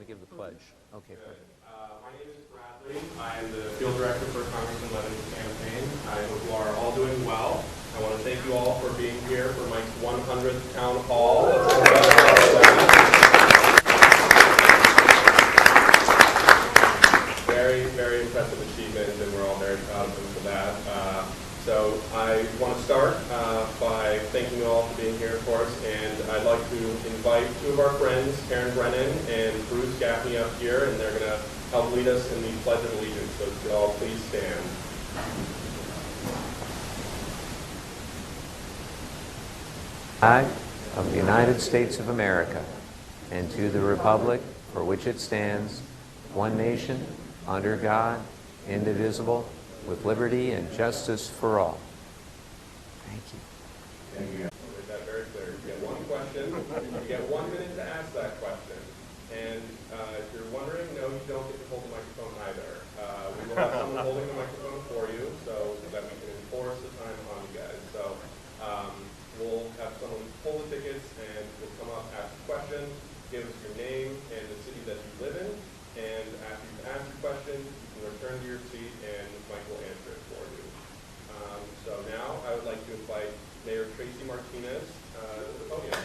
give the pledge. Okay. Good. My name is Bradley. I am the field director for Congressman Levin's campaign. I hope you are all doing well. I want to thank you all for being here for Mike's 100th town hall. Very, very impressive achievement, and we're all very proud of him for that. So I want to start by thanking you all for being here, of course, and I'd like to invite two of our friends, Karen Brennan and Bruce Gaffney, up here, and they're going to help lead us in the Pledge of Allegiance. So if you all please stand. I of the United States of America, and to the republic for which it stands, one nation, under God, indivisible, with liberty and justice for all. Thank you. Thank you. I'll make that very clear. You get one question. You get 1 minute to ask that question. And if you're wondering, no, you don't get to hold the microphone either. We will have someone holding the microphone for you so that we can enforce the time on you guys. So we'll have someone pull the tickets and we'll come up, ask a question, give us your name and the city that you live in. And after you've asked your question, you can return to your seat and Mike will answer it for you. So now I would like to invite Mayor Tracy Martinez to the podium.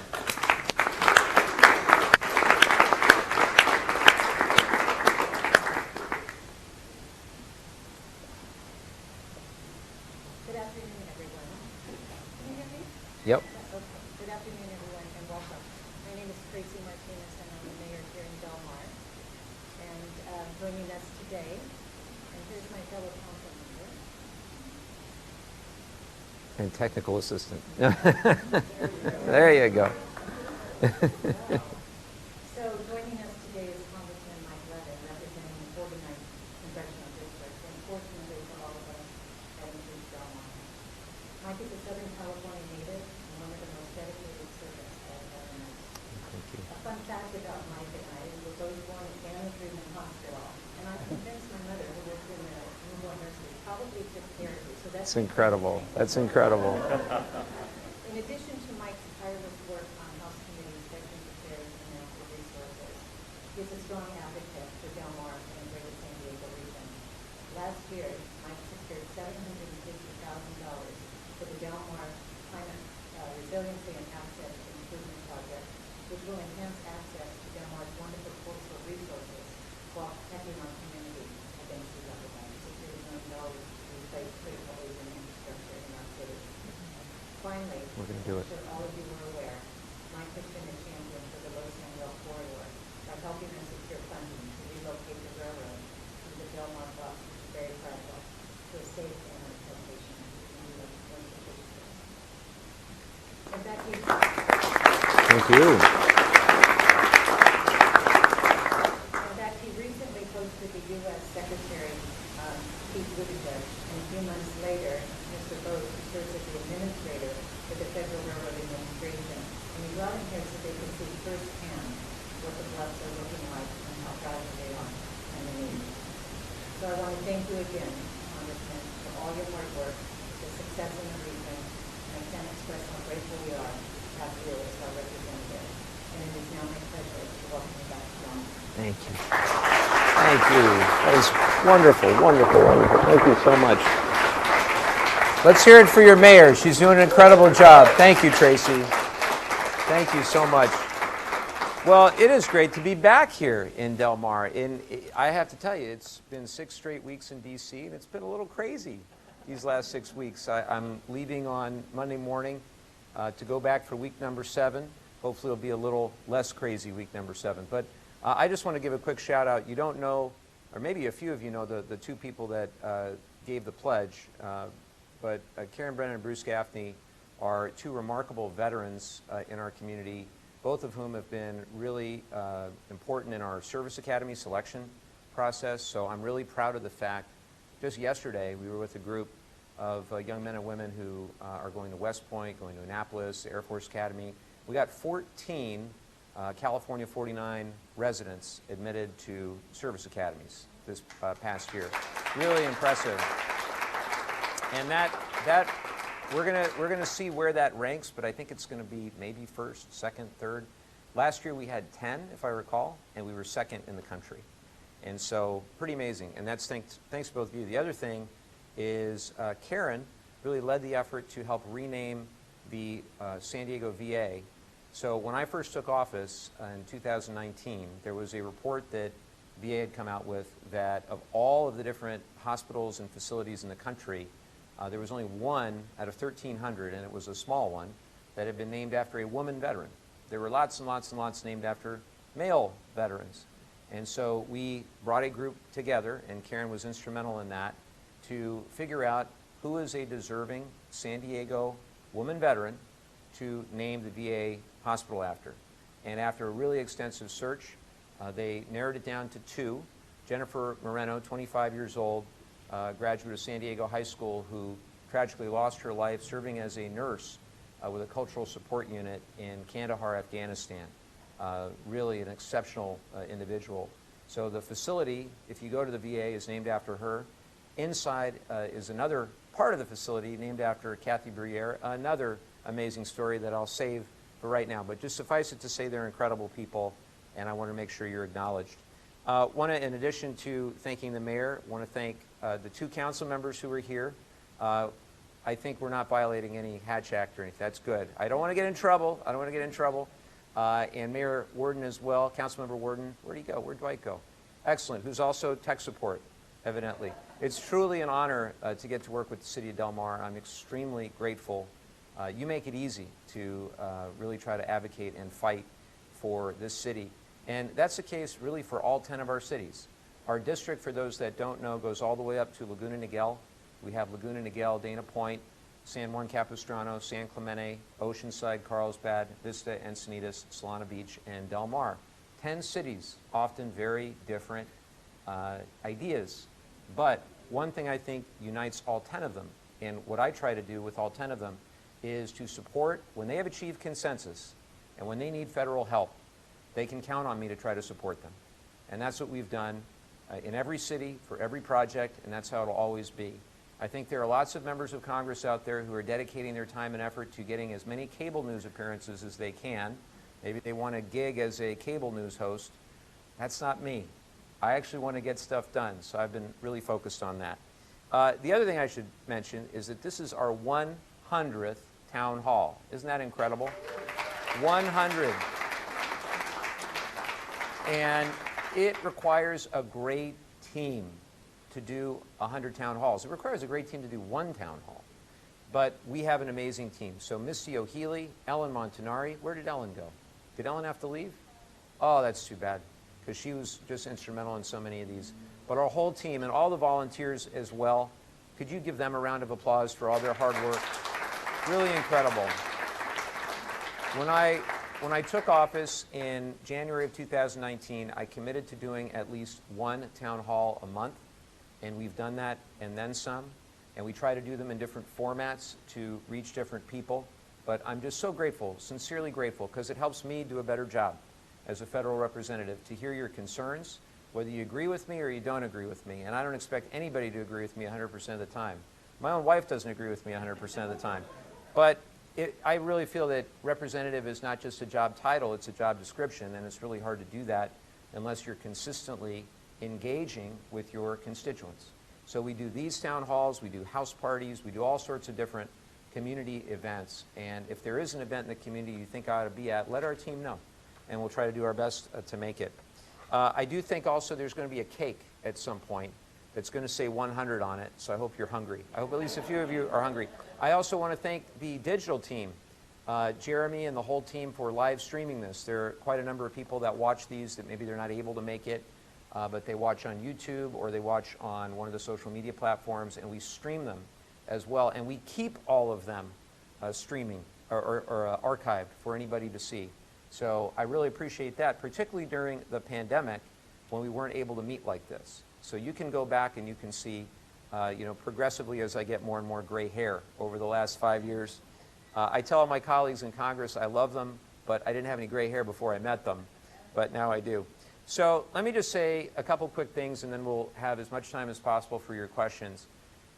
Good afternoon, everyone. Can you hear me? Yep. Okay. Good afternoon, everyone, and welcome. My name is Tracy Martinez, and I'm the mayor here in Del Mar. And joining us today, and here's my fellow council member. And technical assistant. There you go. So joining us today is Congressman Mike Levin, representing the 49th Congressional District, and fortunately for all of us, that includes Del Mar. Mike is a Southern California native and one of the most dedicated servants I have ever known. Thank you. A fun fact about Mike and I was both born at Anna Truman Hospital, and I'm convinced my mother, who worked in the newborn nursery, probably took care of you. So That's incredible. That's incredible. In addition to Mike's tireless work on House Committees, Veterans Affairs, and Natural Resources, he's a strong advocate for Del Mar and the greater San Diego region. Last year, Mike secured $750,000 for the Del Mar Climate Resiliency and Access Improvement Project, which will enhance access to Del Mar's wonderful coastal resources while protecting our community against sea level rise. $60 million to replace critical aging infrastructure in our city. Finally, We're going to do it. I'm sure all of you are aware, Mike has been a champion for the Los Angeles corridor by helping us secure funding to relocate the railroad through the Del Mar bus, which is very fragile, to a safe and location in New York City. And Becky, Thank you. in fact, he recently hosted the U.S. Secretary Pete Buttigieg, and a few months later, Mr. Bose, who serves as the administrator for the Federal Railroad Administration, and he brought him here so they could see firsthand what the bluffs are looking like and how fragile they are and the need. So I want to thank you again, Congressman, for all your hard work, the success in the region, and I can't express how grateful we are to have you as our representative. And it is now my pleasure to welcome you back to Del Mar. Thank you. Thank you. That was wonderful, wonderful, wonderful. Thank you so much. Let's hear it for your mayor. She's doing an incredible job. Thank you, Tracy. Thank you so much. Well, it is great to be back here in Del Mar. I have to tell you, it's been 6 straight weeks in D.C., and it's been a little crazy these last 6 weeks. I'm leaving on Monday morning to go back for week number 7. Hopefully it'll be a little less crazy week number 7. But I just want to give a quick shout out. You don't know, or maybe a few of you know the two people that gave the pledge, but Karen Brennan and Bruce Gaffney are two remarkable veterans in our community, both of whom have been really important in our service academy selection process. So I'm really proud of the fact, just yesterday we were with a group of young men and women who are going to West Point, going to Annapolis, Air Force Academy. We got 14 California 49 residents admitted to service academies this past year. Really impressive. And that we're gonna see where that ranks, but I think it's going to be maybe first, second, third. Last year we had 10, if I recall, and we were second in the country. And so pretty amazing. And that's thanks to both of you. The other thing is Karen really led the effort to help rename the San Diego VA. So when I first took office in 2019, there was a report that VA had come out with that of all of the different hospitals and facilities in the country, there was only one out of 1,300, and it was a small one, that had been named after a woman veteran. There were lots and lots and lots named after male veterans. And so we brought a group together, and Karen was instrumental in that, to figure out who is a deserving San Diego woman veteran to name the VA hospital after. And after a really extensive search, they narrowed it down to two. Jennifer Moreno, 25 years old, graduate of San Diego High School, who tragically lost her life serving as a nurse with a cultural support unit in Kandahar, Afghanistan. Really an exceptional individual. So the facility, if you go to the VA, is named after her. Inside is another part of the facility named after Kathy Briere, another amazing story that I'll save for right now. But just suffice it to say they're incredible people, and I want to make sure you're acknowledged. In addition to thanking the mayor, I want to thank the two council members who are here. I think we're not violating any Hatch Act or anything. That's good. I don't want to get in trouble. And Mayor Worden as well, Councilmember Worden. Where'd he go? Where'd Dwight go? Excellent. Who's also tech support, evidently. It's truly an honor to get to work with the City of Del Mar. I'm extremely grateful. You make it easy to really try to advocate and fight for this city. And that's the case really for all 10 of our cities. Our district, for those that don't know, goes all the way up to Laguna Niguel. We have Laguna Niguel, Dana Point, San Juan Capistrano, San Clemente, Oceanside, Carlsbad, Vista, Encinitas, Solana Beach, and Del Mar. 10 cities, often very different ideas. But one thing I think unites all 10 of them, and what I try to do with all 10 of them, is to support when they have achieved consensus and when they need federal help, they can count on me to try to support them. And that's what we've done in every city for every project, and that's how it'll always be. I think there are lots of members of Congress out there who are dedicating their time and effort to getting as many cable news appearances as they can. Maybe they want a gig as a cable news host. That's not me. I actually want to get stuff done, so I've been really focused on that. The other thing I should mention is that this is our 100th town hall. Isn't that incredible? 100. And it requires a great team to do 100 town halls. It requires a great team to do one town hall. But we have an amazing team. So Misty O'Healy, Ellen Montanari. Where did Ellen go? Did Ellen have to leave? Oh, that's too bad, because she was just instrumental in so many of these. But our whole team and all the volunteers as well, could you give them a round of applause for all their hard work? Really incredible. When I took office in January of 2019, I committed to doing at least one town hall a month, and we've done that and then some. And we try to do them in different formats to reach different people. But I'm just so grateful, sincerely grateful, because it helps me do a better job as a federal representative to hear your concerns, whether you agree with me or you don't agree with me. And I don't expect anybody to agree with me 100% of the time. My own wife doesn't agree with me 100% of the time. But I really feel that representative is not just a job title, it's a job description, and it's really hard to do that unless you're consistently engaging with your constituents. So we do these town halls, we do house parties, we do all sorts of different community events. And if there is an event in the community you think I ought to be at, let our team know, and we'll try to do our best to make it. I do think also there's going to be a cake at some point that's going to say 100 on it, so I hope you're hungry. I hope at least a few of you are hungry. I also want to thank the digital team, Jeremy and the whole team, for live streaming this. There are quite a number of people that watch these that maybe they're not able to make it, but they watch on YouTube or they watch on one of the social media platforms, and we stream them as well. And we keep all of them streaming or archived for anybody to see. So I really appreciate that, particularly during the pandemic when we weren't able to meet like this. So you can go back and you can see, progressively as I get more and more gray hair over the last 5 years. I tell all my colleagues in Congress I love them, but I didn't have any gray hair before I met them, but now I do. So let me just say a couple quick things, and then we'll have as much time as possible for your questions.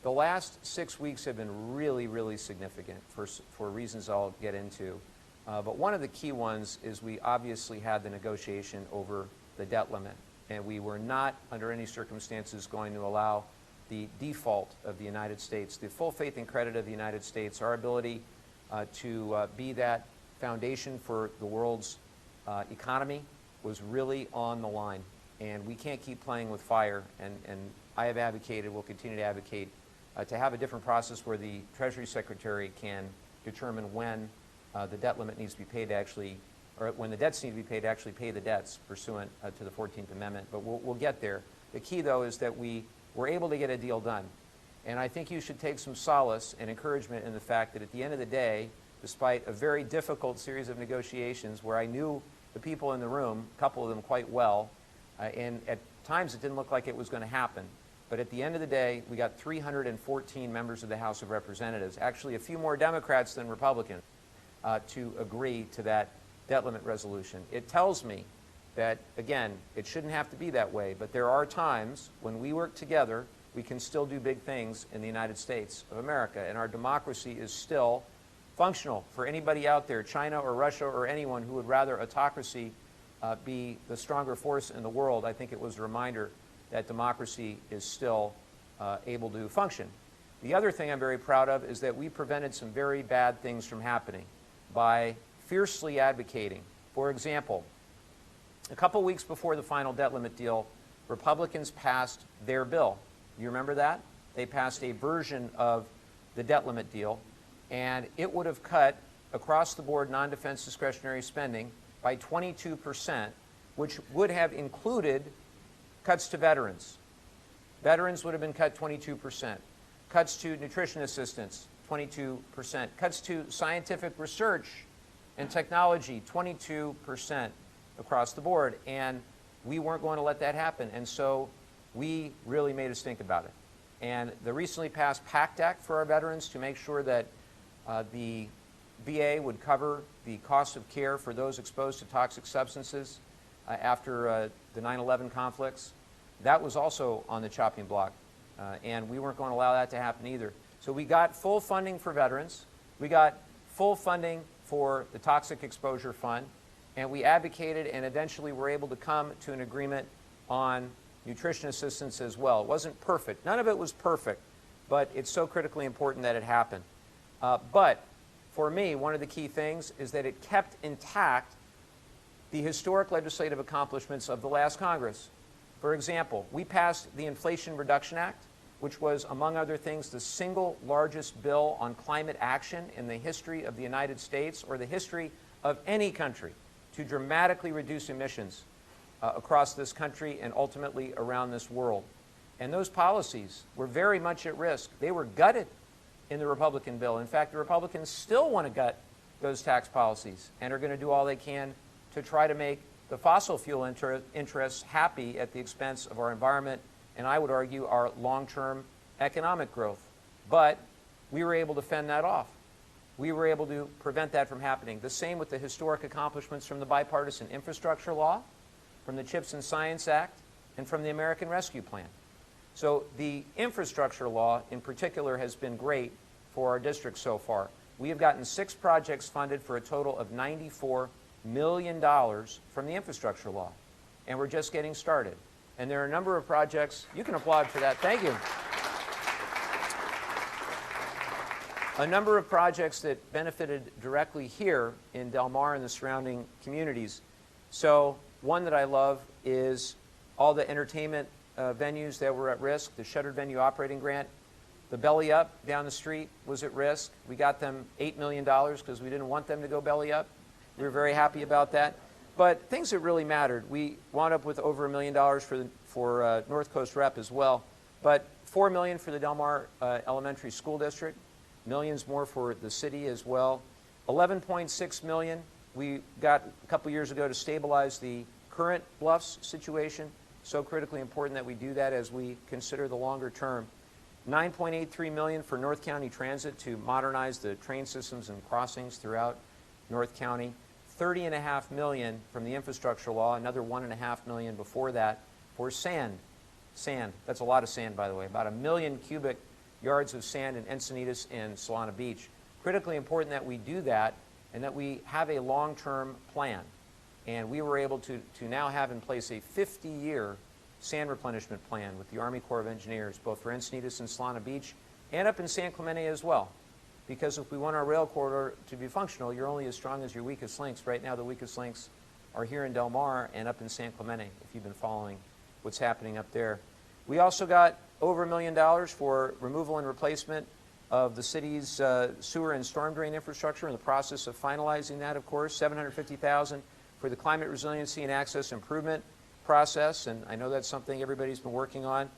The last 6 weeks have been really, really significant for reasons I'll get into. But one of the key ones is we obviously had the negotiation over the debt limit. And we were not, under any circumstances, going to allow the default of the United States, the full faith and credit of the United States, our ability to be that foundation for the world's economy was really on the line. And we can't keep playing with fire. And I have advocated, will continue to advocate, to have a different process where the Treasury Secretary can determine when the debt limit needs to be paid to actually, or when the debts need to be paid to actually pay the debts pursuant to the 14th Amendment. But we'll get there. The key, though, is that we were able to get a deal done. And I think you should take some solace and encouragement in the fact that at the end of the day, despite a very difficult series of negotiations where I knew the people in the room, a couple of them quite well, and at times it didn't look like it was going to happen. But at the end of the day, we got 314 members of the House of Representatives, actually a few more Democrats than Republicans, to agree to that debt limit resolution. It tells me that, again, it shouldn't have to be that way, but there are times when we work together, we can still do big things in the United States of America, and our democracy is still functional. For anybody out there, China or Russia or anyone who would rather autocracy be the stronger force in the world, I think it was a reminder that democracy is still able to function. The other thing I'm very proud of is that we prevented some very bad things from happening by fiercely advocating. For example, a couple weeks before the final debt limit deal, Republicans passed their bill. You remember that? They passed a version of the debt limit deal, and it would have cut across the board non-defense discretionary spending by 22%, which would have included cuts to veterans. Veterans would have been cut 22%. Cuts to nutrition assistance, 22%. Cuts to scientific research and technology, 22% across the board. And we weren't going to let that happen. And so we really made a stink about it. And the recently passed PACT Act for our veterans to make sure that the VA would cover the cost of care for those exposed to toxic substances after the 9/11 conflicts, that was also on the chopping block. And we weren't going to allow that to happen either. So we got full funding for veterans. We got full funding for the Toxic Exposure Fund. And we advocated and eventually were able to come to an agreement on nutrition assistance as well. It wasn't perfect. None of it was perfect, but it's so critically important that it happened. But for me, one of the key things is that it kept intact the historic legislative accomplishments of the last Congress. For example, we passed the Inflation Reduction Act, which was, among other things, the single largest bill on climate action in the history of the United States or the history of any country to dramatically reduce emissions across this country and ultimately around this world. And those policies were very much at risk. They were gutted in the Republican bill. In fact, the Republicans still want to gut those tax policies and are going to do all they can to try to make the fossil fuel interests happy at the expense of our environment and, I would argue, our long-term economic growth. But we were able to fend that off. We were able to prevent that from happening. The same with the historic accomplishments from the bipartisan infrastructure law, from the CHIPS and Science Act, and from the American Rescue Plan. So the infrastructure law in particular has been great for our district so far. We have gotten 6 projects funded for a total of $94 million from the infrastructure law. And we're just getting started. And there are a number of projects, you can applaud for that, thank you. A number of projects that benefited directly here in Del Mar and the surrounding communities. So one that I love is all the entertainment venues that were at risk, the Shuttered Venue Operating Grant. The Belly Up down the street was at risk. We got them $8 million because we didn't want them to go belly up. We were very happy about that. But things that really mattered, we wound up with over $1 million for North Coast Rep as well. But $4 million for the Del Mar Elementary School District, millions more for the city as well. $11.6 million we got a couple years ago to stabilize the current Bluffs situation. So critically important that we do that as we consider the longer term. $9.83 million for North County Transit to modernize the train systems and crossings throughout North County. $30.5 million from the infrastructure law, another $1.5 million before that for sand. Sand, that's a lot of sand, by the way, about 1 million cubic yards of sand in Encinitas and Solana Beach. Critically important that we do that and that we have a long-term plan. And we were able to now have in place a 50-year sand replenishment plan with the Army Corps of Engineers, both for Encinitas and Solana Beach, and up in San Clemente as well. Because if we want our rail corridor to be functional, you're only as strong as your weakest links. Right now, the weakest links are here in Del Mar and up in San Clemente, if you've been following what's happening up there. We also got over $1 million for removal and replacement of the city's sewer and storm drain infrastructure, in the process of finalizing that, of course. $750,000 for the climate resiliency and access improvement process, and I know that's something everybody's been working on.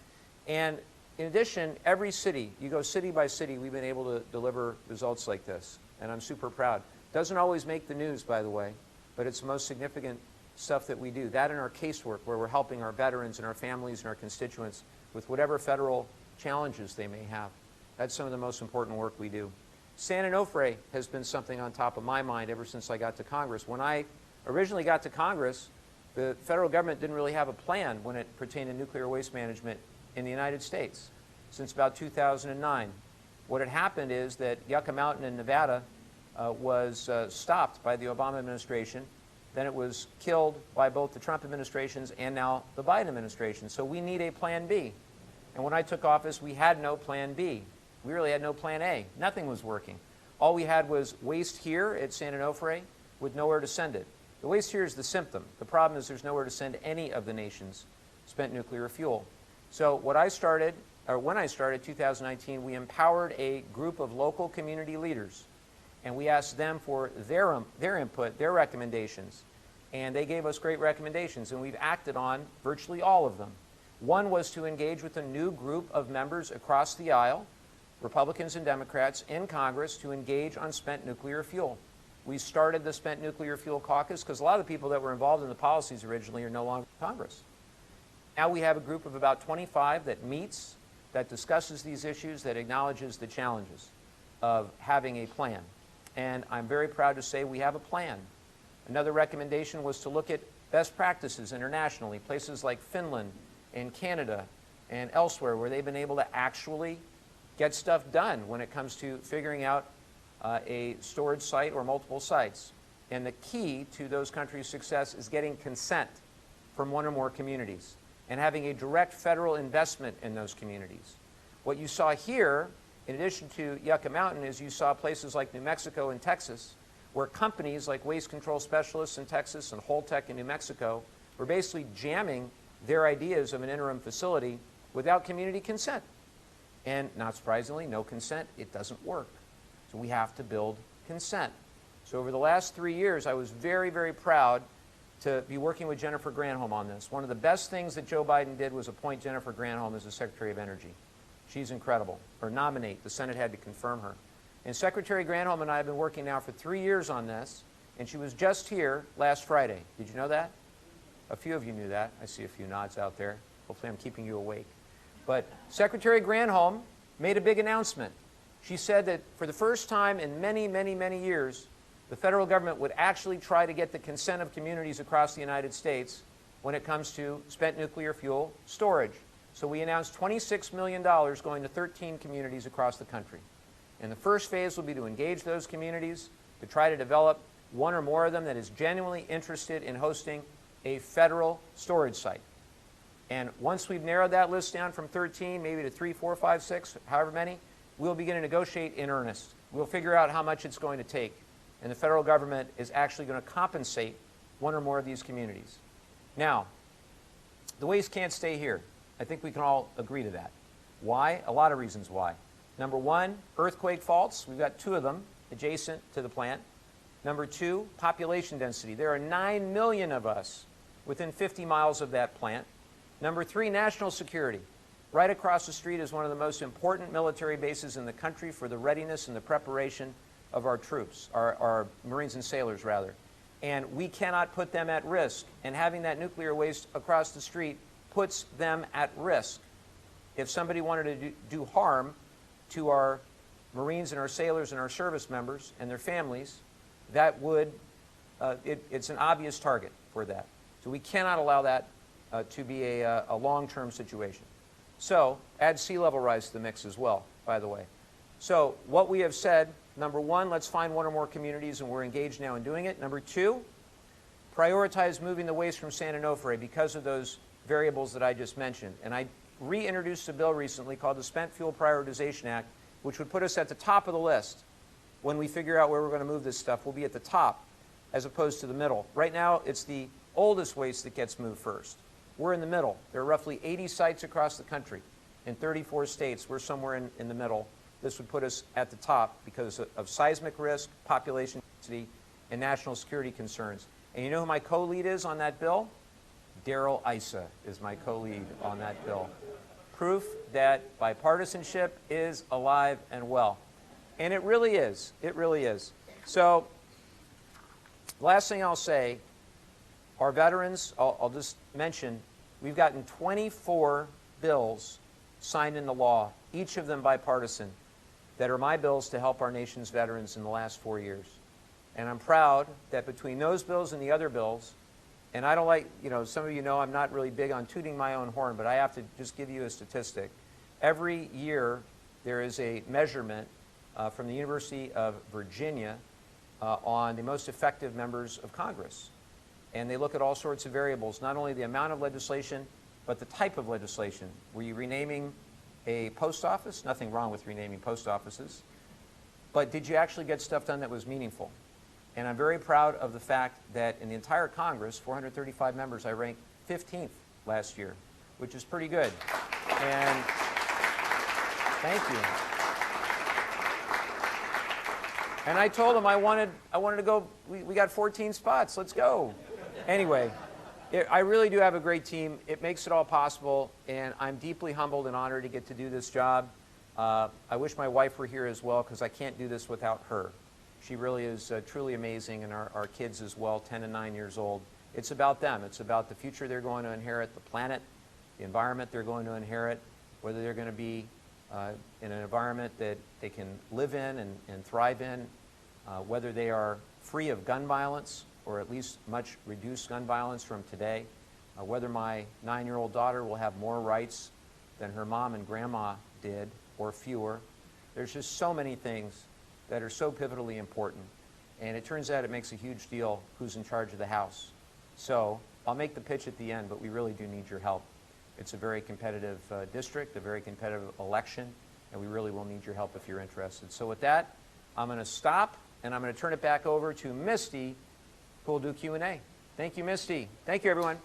And in addition, every city, you go city by city, we've been able to deliver results like this, and I'm super proud. Doesn't always make the news, by the way, but it's the most significant stuff that we do. That and our casework, where we're helping our veterans and our families and our constituents with whatever federal challenges they may have. That's some of the most important work we do. San Onofre has been something on top of my mind ever since I got to Congress. When I originally got to Congress, the federal government didn't really have a plan when it pertained to nuclear waste management in the United States since about 2009. What had happened is that Yucca Mountain in Nevada was stopped by the Obama administration. Then it was killed by both the Trump administrations and now the Biden administration. So we need a plan B. And when I took office, we had no plan B. We really had no plan A. Nothing was working. All we had was waste here at San Onofre with nowhere to send it. The waste here is the symptom. The problem is there's nowhere to send any of the nation's spent nuclear fuel. So when I started, 2019, we empowered a group of local community leaders, and we asked them for their input, their recommendations. And they gave us great recommendations, and we've acted on virtually all of them. One was to engage with a new group of members across the aisle, Republicans and Democrats, in Congress to engage on spent nuclear fuel. We started the Spent Nuclear Fuel Caucus because a lot of the people that were involved in the policies originally are no longer in Congress. Now we have a group of about 25 that meets, that discusses these issues, that acknowledges the challenges of having a plan. And I'm very proud to say we have a plan. Another recommendation was to look at best practices internationally, places like Finland and Canada and elsewhere where they've been able to actually get stuff done when it comes to figuring out a storage site or multiple sites. And the key to those countries' success is getting consent from one or more communities and having a direct federal investment in those communities. What you saw here, in addition to Yucca Mountain, is you saw places like New Mexico and Texas where companies like Waste Control Specialists in Texas and Holtec in New Mexico were basically jamming their ideas of an interim facility without community consent. And not surprisingly, no consent, it doesn't work. So we have to build consent. So over the last 3 years, I was very, very proud to be working with Jennifer Granholm on this. One of the best things that Joe Biden did was appoint Jennifer Granholm as the Secretary of Energy. She's incredible. Or nominate. The Senate had to confirm her. And Secretary Granholm and I have been working now for 3 years on this, and she was just here last Friday. Did you know that? A few of you knew that. I see a few nods out there. Hopefully I'm keeping you awake. But Secretary Granholm made a big announcement. She said that for the first time in many, many, many years, the federal government would actually try to get the consent of communities across the United States when it comes to spent nuclear fuel storage. So we announced $26 million going to 13 communities across the country. And the first phase will be to engage those communities, to try to develop one or more of them that is genuinely interested in hosting a federal storage site. And once we've narrowed that list down from 13, maybe to 3, 4, 5, 6, however many, we'll begin to negotiate in earnest. We'll figure out how much it's going to take. And the federal government is actually going to compensate one or more of these communities. Now, the waste can't stay here. I think we can all agree to that. Why? A lot of reasons why. Number one, earthquake faults. We've got 2 of them adjacent to the plant. Number 2, population density. There are 9 million of us within 50 miles of that plant. Number 3, national security. Right across the street is one of the most important military bases in the country for the readiness and the preparation of our troops, our Marines and sailors, rather. And we cannot put them at risk. And having that nuclear waste across the street puts them at risk. If somebody wanted to do harm to our Marines and our sailors and our service members and their families, that would, it's an obvious target for that. So we cannot allow that to be a long-term situation. So add sea level rise to the mix as well, by the way. So what we have said number one, let's find one or more communities, and we're engaged now in doing it. Number two, prioritize moving the waste from San Onofre because of those variables that I just mentioned. And I reintroduced a bill recently called the Spent Fuel Prioritization Act, which would put us at the top of the list. When we figure out where we're going to move this stuff, we'll be at the top as opposed to the middle. Right now, it's the oldest waste that gets moved first. We're in the middle. There are roughly 80 sites across the country in 34 states. We're somewhere in the middle. This would put us at the top because of seismic risk, population density, and national security concerns. And you know who my co-lead is on that bill? Darrell Issa is my co-lead on that bill. Proof that bipartisanship is alive and well. And it really is. It really is. So, last thing I'll say, our veterans, I'll just mention, we've gotten 24 bills signed into law, each of them bipartisan, that are my bills to help our nation's veterans in the last 4 years. And I'm proud that between those bills and the other bills, and I don't like, some of you know I'm not really big on tooting my own horn, but I have to just give you a statistic. Every year there is a measurement from the University of Virginia on the most effective members of Congress. And they look at all sorts of variables, not only the amount of legislation, but the type of legislation. Were you renaming a post office? Nothing wrong with renaming post offices. But did you actually get stuff done that was meaningful? And I'm very proud of the fact that in the entire Congress, 435 members, I ranked 15th last year, which is pretty good. And thank you. And I told them I wanted to go, we got 14 spots, let's go. Anyway, I really do have a great team. It makes it all possible, and I'm deeply humbled and honored to get to do this job. I wish my wife were here as well, because I can't do this without her. She really is truly amazing, and our kids as well, 10 and 9 years old. It's about them. It's about the future they're going to inherit, the planet, the environment they're going to inherit, whether they're going to be in an environment that they can live in and thrive in, whether they are free of gun violence, or at least much reduced gun violence from today, whether my 9-year-old daughter will have more rights than her mom and grandma did, or fewer. There's just so many things that are so pivotally important. And it turns out it makes a huge deal who's in charge of the House. So I'll make the pitch at the end, but we really do need your help. It's a very competitive district, a very competitive election, and we really will need your help if you're interested. So with that, I'm going to stop, and I'm going to turn it back over to Misty, who will do Q&A. Thank you, Misty. Thank you, everyone.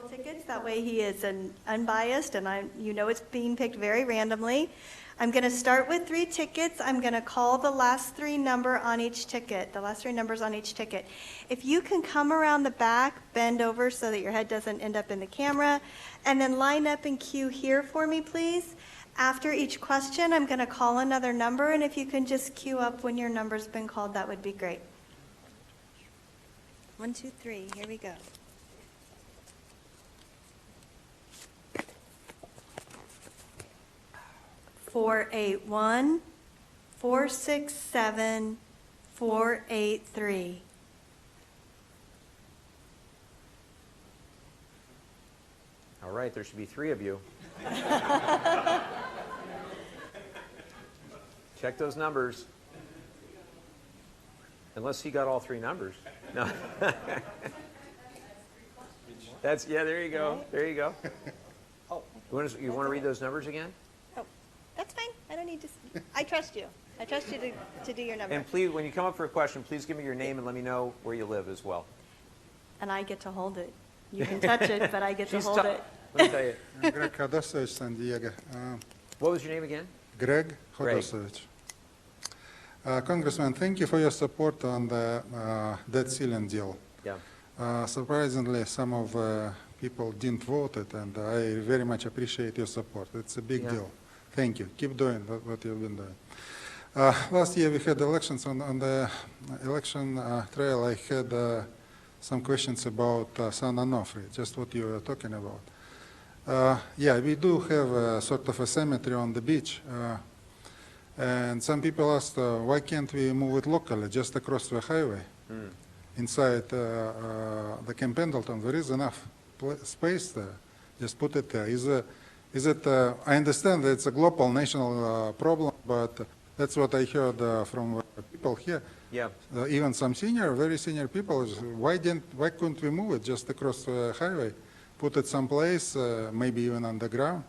Tickets. That way he is unbiased, and it's being picked very randomly. I'm going to start with 3 tickets. I'm going to call the last 3 numbers on each ticket. If you can come around the back, bend over so that your head doesn't end up in the camera, and then line up and queue here for me, please. After each question, I'm going to call another number, and if you can just queue up when your number's been called, that would be great. 1, 2, 3. Here we go. Four, 8, 1, 4, 6, 7, 4, 8, 3. All right, there should be 3 of you. Check those numbers. Unless he got all 3 numbers. No. There you go. There you go. You want to read those numbers again? Oh, that's fine. I don't need to. I trust you. I trust you to do your number. And please, when you come up for a question, please give me your name and let me know where you live as well. And I get to hold it. You can touch it, but I get to hold it. Let me tell you. Greg Hodosovich, San Diego. What was your name again? Greg Hodosovich. Congressman, thank you for your support on the debt ceiling deal. Yeah. Surprisingly, some of people didn't vote it, and I very much appreciate your support. It's a big deal. Thank you. Keep doing what you've been doing. Last year we had elections. On the election trail, I had some questions about San Onofre, just what you were talking about. Yeah, we do have a sort of a cemetery on the beach. And some people asked, why can't we move it locally, just across the highway? Inside the Camp Pendleton, there is enough space there. Just put it there. I understand that it's a global, national problem, but that's what I heard from people here. Yeah. Even some very senior people, why couldn't we move it just across the highway? Put it someplace, maybe even underground.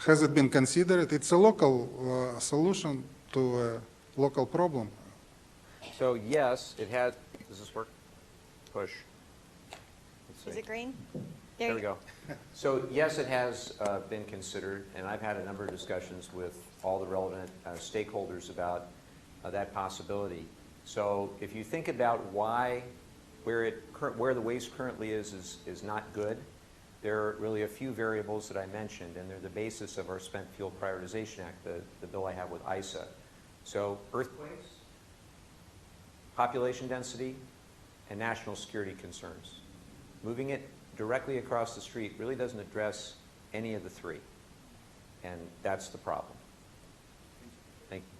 Has it been considered? It's a local solution to a local problem. So yes, it has. Does this work? Push. Let's Is see. it green? There we go. So yes, it has been considered, and I've had a number of discussions with all the relevant stakeholders about that possibility. So if you think about where the waste currently is not good, there are really a few variables that I mentioned, and they're the basis of our Spent Fuel Prioritization Act, the bill I have with ISA. So earthquakes, population density, and national security concerns. Moving it directly across the street really doesn't address any of the three, and that's the problem. Thank you.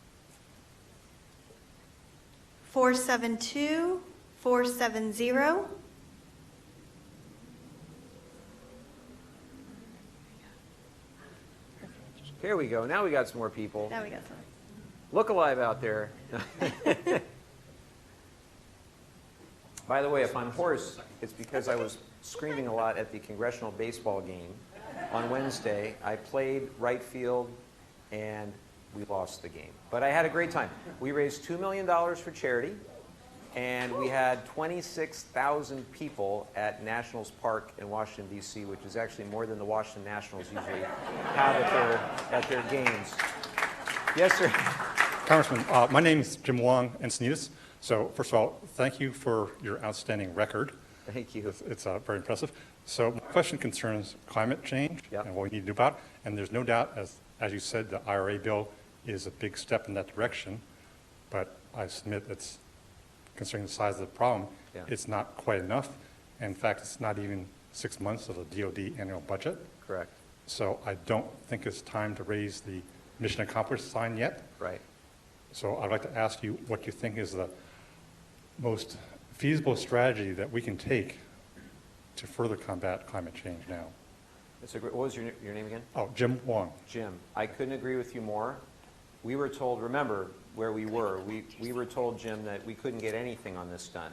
472, 470. Here we go. Now we got some more people. Now we got some. Look alive out there. By the way, if I'm hoarse, it's because I was screaming a lot at the congressional baseball game on Wednesday. I played right field, and we lost the game. But I had a great time. We raised $2 million for charity, and we had 26,000 people at Nationals Park in Washington, D.C., which is actually more than the Washington Nationals usually have at their games. Yes, sir. Congressman, my name is Jim Wong, Encinitas. So first of all, thank you for your outstanding record. Thank you. It's very impressive. So my question concerns climate change and what we need to do about it. And there's no doubt, as you said, the IRA bill is a big step in that direction. But I submit it's, considering the size of the problem, it's not quite enough. In fact, it's not even 6 months of the DOD annual budget. Correct. So I don't think it's time to raise the mission accomplished sign yet. Right. So I'd like to ask you what you think is the most feasible strategy that we can take to further combat climate change now. That's a great, what was your name again? Oh, Jim Wong. Jim, I couldn't agree with you more. We were told, remember where we were, we were told, Jim, that we couldn't get anything on this done.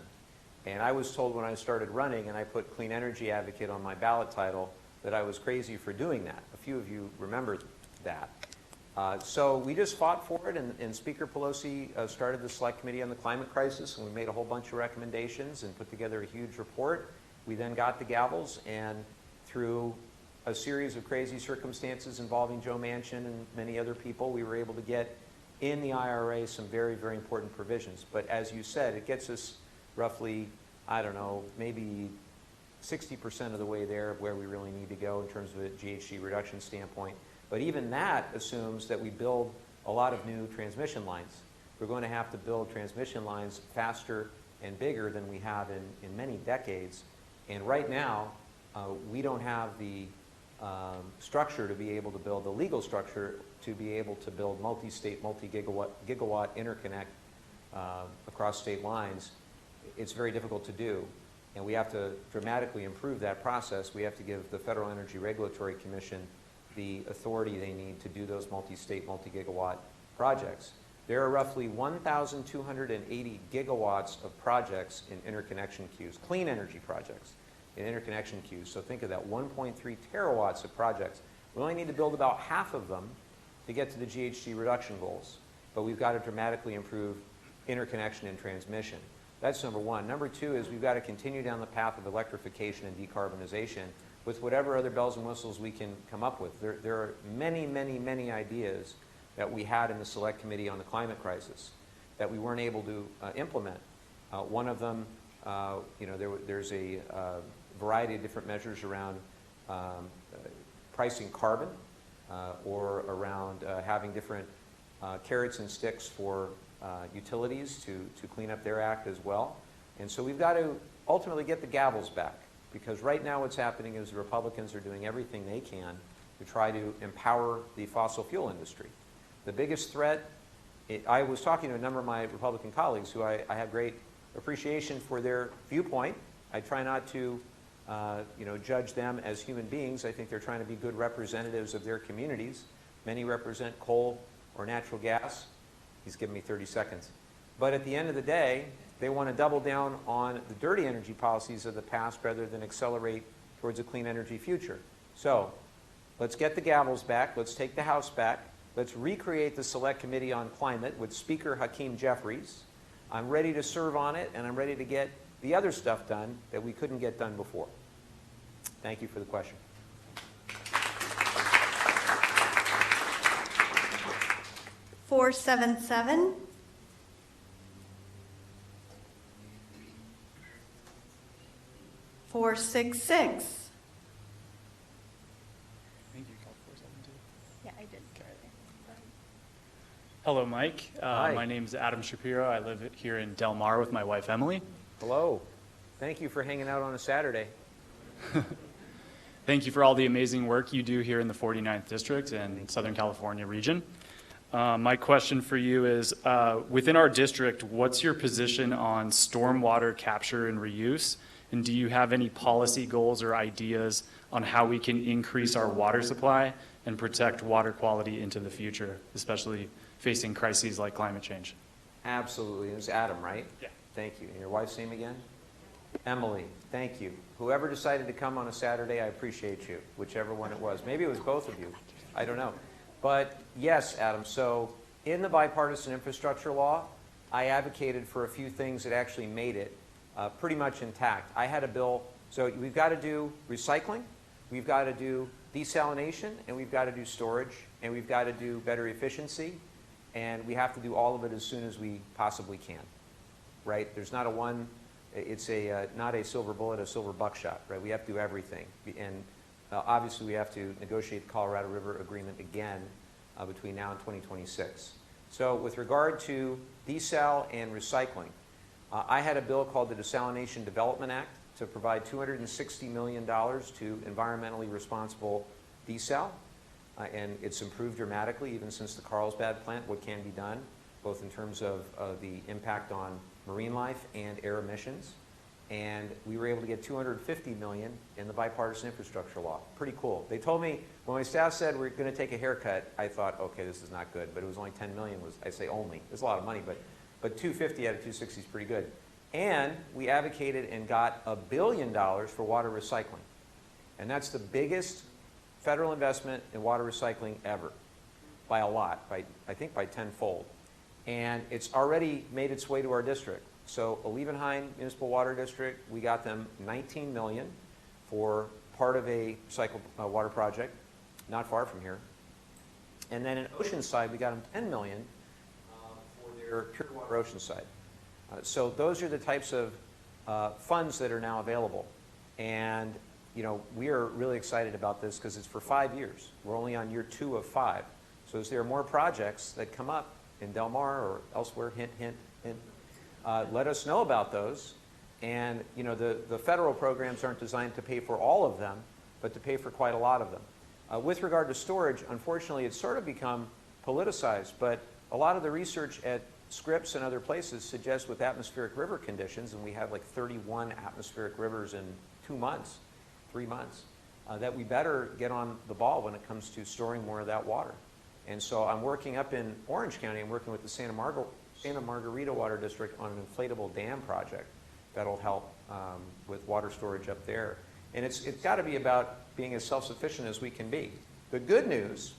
And I was told when I started running and I put Clean Energy Advocate on my ballot title that I was crazy for doing that. A few of you remember that. So we just fought for it, and Speaker Pelosi started the Select Committee on the Climate Crisis, and we made a whole bunch of recommendations and put together a huge report. We then got the gavels, and through a series of crazy circumstances involving Joe Manchin and many other people, we were able to get in the IRA some very, very important provisions. But as you said, it gets us roughly, I don't know, maybe 60% of the way there of where we really need to go in terms of a GHG reduction standpoint. But even that assumes that we build a lot of new transmission lines. We're going to have to build transmission lines faster and bigger than we have in many decades. And right now, we don't have the structure to be able to build, the legal structure to be able to build multi-state, multi-gigawatt interconnect across state lines. It's very difficult to do. And we have to dramatically improve that process. We have to give the Federal Energy Regulatory Commission the authority they need to do those multi-state, multi-gigawatt projects. There are roughly 1,280 gigawatts of projects in interconnection queues, clean energy projects in interconnection queues. So think of that, 1.3 terawatts of projects. We only need to build about half of them to get to the GHG reduction goals, but we've got to dramatically improve interconnection and transmission. That's number one. Number two is we've got to continue down the path of electrification and decarbonization with whatever other bells and whistles we can come up with. There are many, many, many ideas that we had in the Select Committee on the Climate Crisis that we weren't able to implement. One of them, there's a variety of different measures around pricing carbon or around having different carrots and sticks for utilities to clean up their act as well. And so we've got to ultimately get the gavels back. Because right now what's happening is the Republicans are doing everything they can to try to empower the fossil fuel industry. The biggest threat, I was talking to a number of my Republican colleagues who I have great appreciation for their viewpoint. I try not to judge them as human beings. I think they're trying to be good representatives of their communities. Many represent coal or natural gas. He's given me 30 seconds. But at the end of the day, they want to double down on the dirty energy policies of the past rather than accelerate towards a clean energy future. So let's get the gavels back. Let's take the House back. Let's recreate the Select Committee on Climate with Speaker Hakeem Jeffries. I'm ready to serve on it, and I'm ready to get the other stuff done that we couldn't get done before. Thank you for the question. Four, 7, 4, 6, 6. I think you called 472. Yeah, I did. Hello, Mike. Hi. My name is Adam Shapiro. I live here in Del Mar with my wife, Emily. Hello. Thank you for hanging out on a Saturday. Thank you for all the amazing work you do here in the 49th District and Southern California region. My question for you is, within our district, what's your position on stormwater capture and reuse? And do you have any policy goals or ideas on how we can increase our water supply and protect water quality into the future, especially facing crises like climate change? Absolutely. It was Adam, right? Yeah. Thank you. And your wife's name again? Emily. Thank you. Whoever decided to come on a Saturday, I appreciate you, whichever one it was. Maybe it was both of you. I don't know. But yes, Adam, so in the bipartisan infrastructure law, I advocated for a few things that actually made it pretty much intact. I had a bill, so we've got to do recycling, we've got to do desalination, and we've got to do storage, and we've got to do better efficiency, and we have to do all of it as soon as we possibly can, right? There's not a one, it's not a silver bullet, a silver buckshot, right? We have to do everything. And obviously we have to negotiate the Colorado River Agreement again between now and 2026. So with regard to desal and recycling, I had a bill called the Desalination Development Act to provide $260 million to environmentally responsible desal. And it's improved dramatically even since the Carlsbad plant, what can be done, both in terms of the impact on marine life and air emissions. And we were able to get $250 million in the bipartisan infrastructure law. Pretty cool. They told me, when my staff said we're going to take a haircut, I thought, okay, this is not good. But it was only $10 million. I say only. It's a lot of money, but 250 out of 260 is pretty good. And we advocated and got $1 billion for water recycling. And that's the biggest federal investment in water recycling ever, by a lot, I think by tenfold. And it's already made its way to our district. So Levin Municipal Water District, we got them $19 million for part of a recycled water project, not far from here. And then in Oceanside, we got them $10 million for their pure water Oceanside. So those are the types of funds that are now available. And we are really excited about this because it's for 5 years. We're only on year 2 of 5. So as there are more projects that come up in Del Mar or elsewhere, hint, hint, hint, let us know about those. And the federal programs aren't designed to pay for all of them, but to pay for quite a lot of them. With regard to storage, unfortunately, it's sort of become politicized, but a lot of the research at Scripps and other places suggests with atmospheric river conditions, and we have like 31 atmospheric rivers in 2 months, 3 months, that we better get on the ball when it comes to storing more of that water. And so I'm working up in Orange County, I'm working with the Santa Margarita Water District on an inflatable dam project that'll help with water storage up there. And it's got to be about being as self-sufficient as we can be. The good news,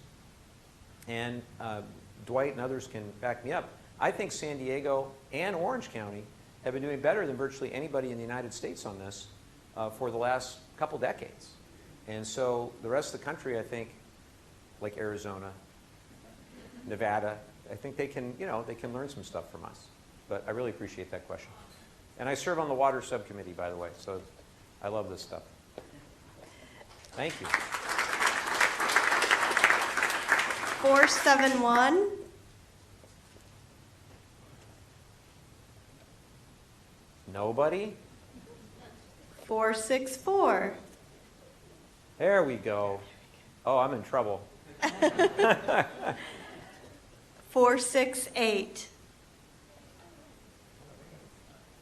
and Dwight and others can back me up, I think San Diego and Orange County have been doing better than virtually anybody in the United States on this for the last couple decades. And so the rest of the country, I think, like Arizona, Nevada, I think they can, they can learn some stuff from us. But I really appreciate that question. And I serve on the water subcommittee, by the way, so I love this stuff. Thank you. 471. Nobody? 464. There we go. Oh, I'm in trouble. 468.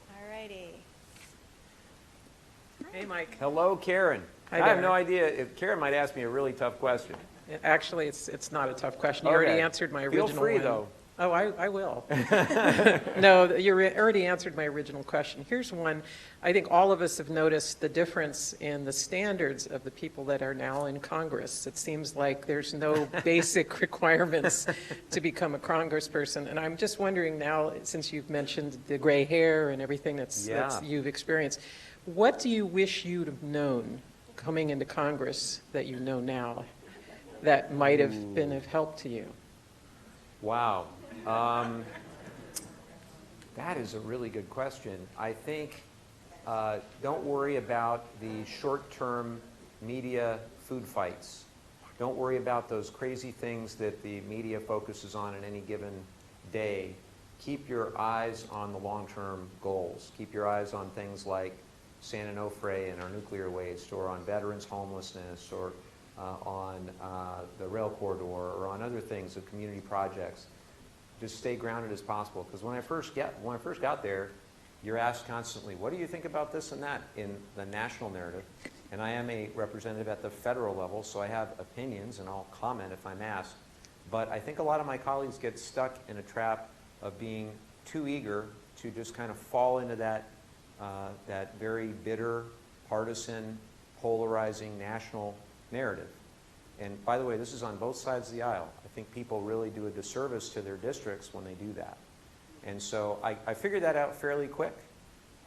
All righty. Hey, Mike. Hello, Karen. Hi I have there. no idea. Karen might ask me a really tough question. Actually, it's not a tough question. You already Okay. answered my Feel original free, one. though. Oh, I will. No, you already answered my original question. Here's one. I think all of us have noticed the difference in the standards of the people that are now in Congress. It seems like there's no basic requirements to become a congressperson. And I'm just wondering now, since you've mentioned the gray hair and everything that's you've experienced, what do you wish you'd have known coming into Congress that you know now that might have been of help to you? Wow. That is a really good question. I think don't worry about the short-term media food fights. Don't worry about those crazy things that the media focuses on in any given day. Keep your eyes on the long-term goals. Keep your eyes on things like San Onofre and our nuclear waste, or on veterans' homelessness, or on the rail corridor, or on other things, of community projects. Just stay grounded as possible, because when I first got there, you're asked constantly, what do you think about this and that in the national narrative? And I am a representative at the federal level, so I have opinions, and I'll comment if I'm asked. But I think a lot of my colleagues get stuck in a trap of being too eager to just kind of fall into that very bitter, partisan, polarizing national narrative. And by the way, this is on both sides of the aisle. I think people really do a disservice to their districts when they do that. And so I figured that out fairly quick.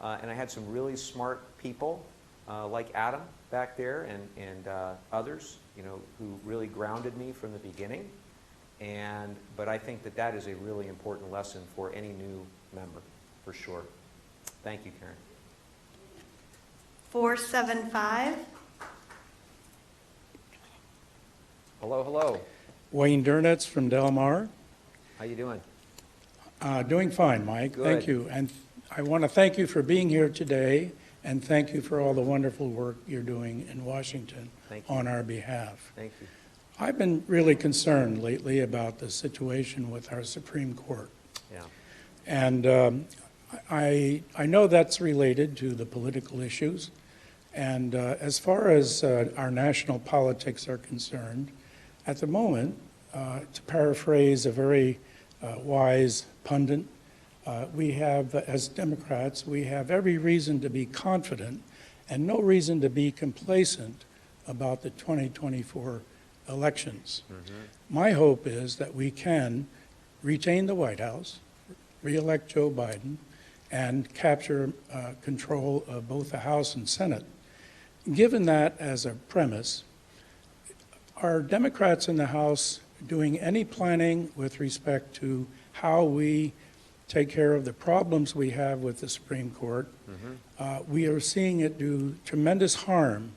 And I had some really smart people like Adam back there and others, who really grounded me from the beginning. But I think that is a really important lesson for any new member, for sure. Thank you, Karen. 475. Hello, hello. Wayne Durnitz from Del Mar. How you doing? Doing fine, Mike. Good. Thank you. And I want to thank you for being here today, and thank you for all the wonderful work you're doing in Washington Thank you. on our behalf. Thank you. I've been really concerned lately about the situation with our Supreme Court. Yeah. And I know that's related to the political issues. And as far as our national politics are concerned, at the moment, to paraphrase a very wise pundit, we have, as Democrats, we have every reason to be confident and no reason to be complacent about the 2024 elections. Mm-hmm. My hope is that we can retain the White House, re-elect Joe Biden, and capture control of both the House and Senate. Given that as a premise, are Democrats in the House doing any planning with respect to how we take care of the problems we have with the Supreme Court? Mm-hmm. We are seeing it do tremendous harm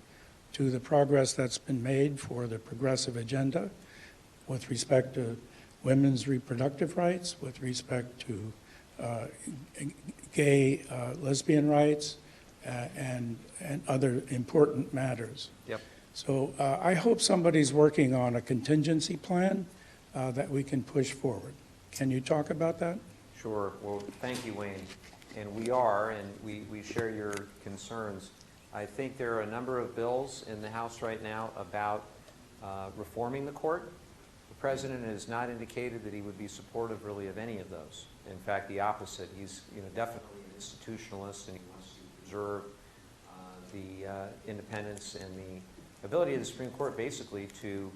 to the progress that's been made for the progressive agenda with respect to women's reproductive rights, with respect to gay, lesbian rights, and other important matters. Yep. So I hope somebody's working on a contingency plan that we can push forward. Can you talk about that? Sure. Well, thank you, Wayne. And we are, and we share your concerns. I think there are a number of bills in the House right now about reforming the court. The president has not indicated that he would be supportive really of any of those. In fact, the opposite. He's definitely an institutionalist, and he wants to preserve the independence and the ability of the Supreme Court basically to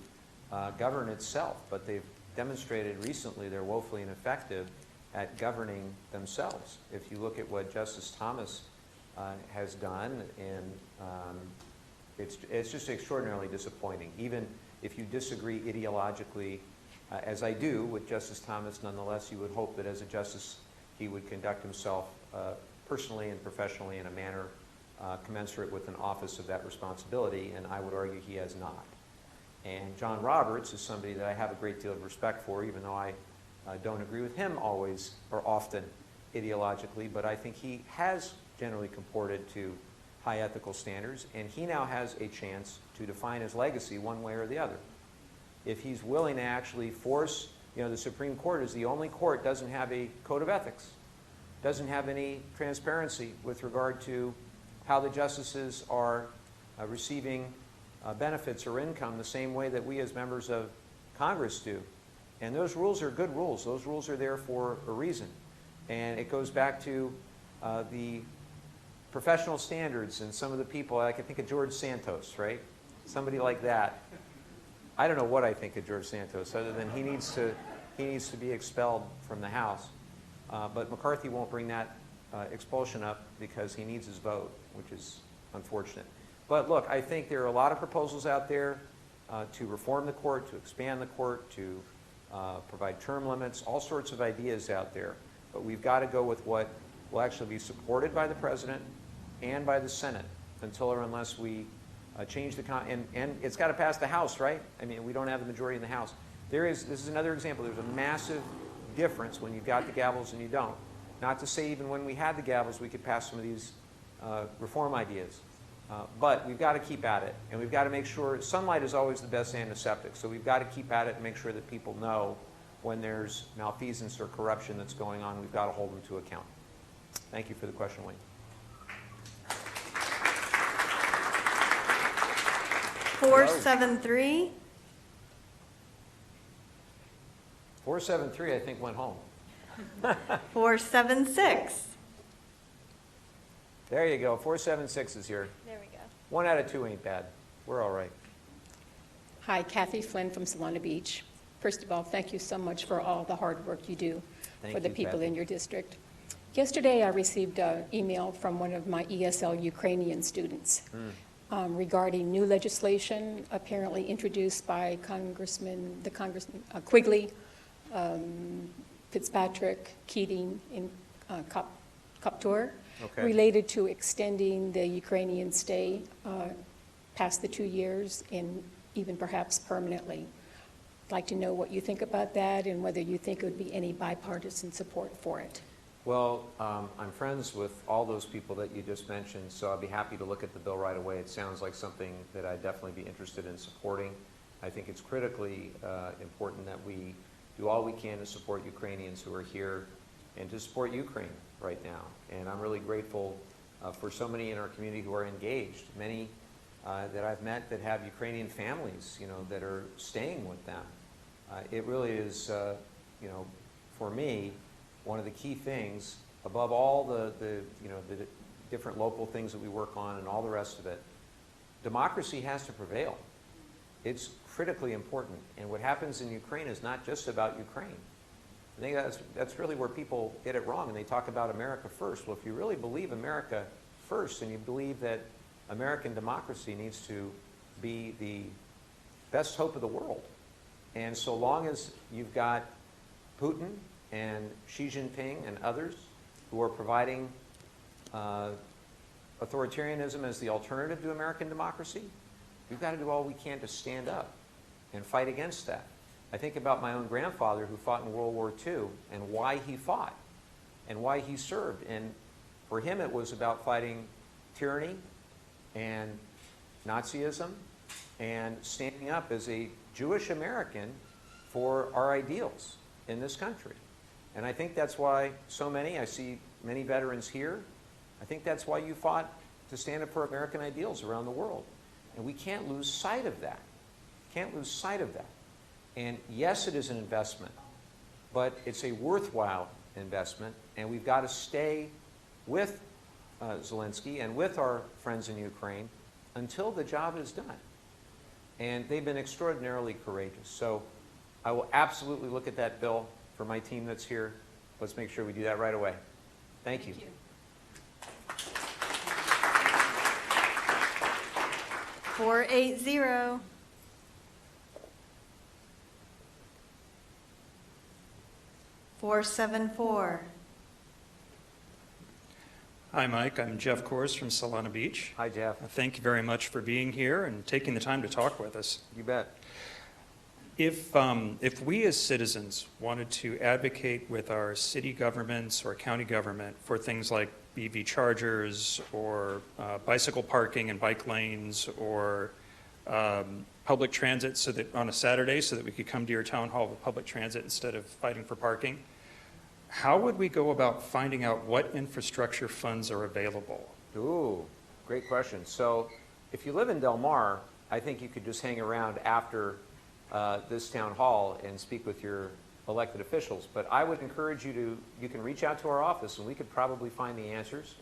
govern itself. But they've demonstrated recently they're woefully ineffective at governing themselves. If you look at what Justice Thomas has done, and it's just extraordinarily disappointing. Even if you disagree ideologically, as I do with Justice Thomas, nonetheless, you would hope that as a justice he would conduct himself personally and professionally in a manner commensurate with an office of that responsibility, and I would argue he has not. And John Roberts is somebody that I have a great deal of respect for, even though I don't agree with him always or often ideologically, but I think he has generally comported to high ethical standards, and he now has a chance to define his legacy one way or the other. If he's willing to actually force, the Supreme Court is the only court doesn't have a code of ethics, doesn't have any transparency with regard to how the justices are receiving benefits or income the same way that we as members of Congress do. And those rules are good rules. Those rules are there for a reason. And it goes back to the professional standards and some of the people, I can think of George Santos, right? Somebody like that. I don't know what I think of George Santos other than he needs to be expelled from the House. But McCarthy won't bring that expulsion up because he needs his vote, which is unfortunate. But look, I think there are a lot of proposals out there to reform the court, to expand the court, to provide term limits, all sorts of ideas out there. But we've got to go with what will actually be supported by the President and by the Senate until or unless we change the and it's got to pass the House, right? I mean, we don't have the majority in the House. This is another example. There's a massive difference when you've got the gavels and you don't. Not to say even when we had the gavels we could pass some of these reform ideas. But we've got to keep at it, and we've got to make sure sunlight is always the best antiseptic. So we've got to keep at it and make sure that people know when there's malfeasance or corruption that's going on. We've got to hold them to account. Thank you for the question, Wayne. 473. 473, I think, went home. 476. There you go. 476 is here. There we go. 1 out of 2 ain't bad. We're all right. Hi, Kathy Flynn from Solana Beach. First of all, thank you so much for all the hard work you do for the people in your district. Yesterday, I received an email from one of my ESL Ukrainian students regarding new legislation apparently introduced by Congressman Quigley, Fitzpatrick, Keating, and Kaptur, related to extending the Ukrainian stay past the 2 years and even perhaps permanently. I'd like to know what you think about that and whether you think there would be any bipartisan support for it. Well, I'm friends with all those people that you just mentioned, so I'd be happy to look at the bill right away. It sounds like something that I'd definitely be interested in supporting. I think it's critically important that we do all we can to support Ukrainians who are here and to support Ukraine right now. And I'm really grateful for so many in our community who are engaged, many that I've met that have Ukrainian families, that are staying with them. It really is, for me, one of the key things above all the different local things that we work on and all the rest of it. Democracy has to prevail. It's critically important. And what happens in Ukraine is not just about Ukraine. I think that's really where people get it wrong, and they talk about America first. Well, if you really believe America first and you believe that American democracy needs to be the best hope of the world, and so long as you've got Putin and Xi Jinping and others who are providing authoritarianism as the alternative to American democracy, we've got to do all we can to stand up and fight against that. I think about my own grandfather who fought in World War II and why he fought and why he served. And for him it was about fighting tyranny and Nazism and standing up as a Jewish American for our ideals in this country. And I think that's why I see many veterans here, I think that's why you fought to stand up for American ideals around the world. And we can't lose sight of that. Can't lose sight of that. And yes, it is an investment, but it's a worthwhile investment, and we've got to stay with Zelensky and with our friends in Ukraine until the job is done. And they've been extraordinarily courageous. So I will absolutely look at that bill for my team that's here. Let's make sure we do that right away. Thank you. 480. 474. Hi, Mike. I'm Jeff Kors from Solana Beach. Hi, Jeff. Thank you very much for being here and taking the time to talk with us. You bet. If we as citizens wanted to advocate with our city governments or county government for things like EV chargers or bicycle parking and bike lanes or public transit so that on a Saturday so that we could come to your town hall with public transit instead of fighting for parking, how would we go about finding out what infrastructure funds are available? Ooh, great question. So if you live in Del Mar, I think you could just hang around after this town hall and speak with your elected officials. But I would encourage you can reach out to our office and we could probably find the answers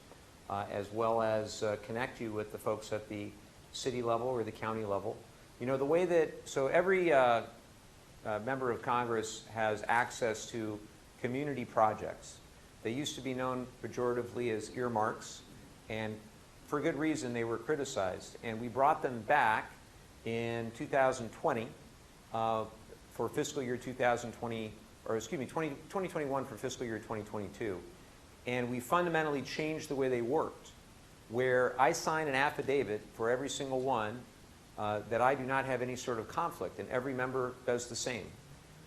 as well as connect you with the folks at the city level or the county level. You know, the way that, so every member of Congress has access to community projects. They used to be known pejoratively as earmarks, and for good reason they were criticized. And we brought them back in 2020 for fiscal year 2020, or excuse me, 2021 for fiscal year 2022. And we fundamentally changed the way they worked, where I sign an affidavit for every single one that I do not have any sort of conflict, and every member does the same.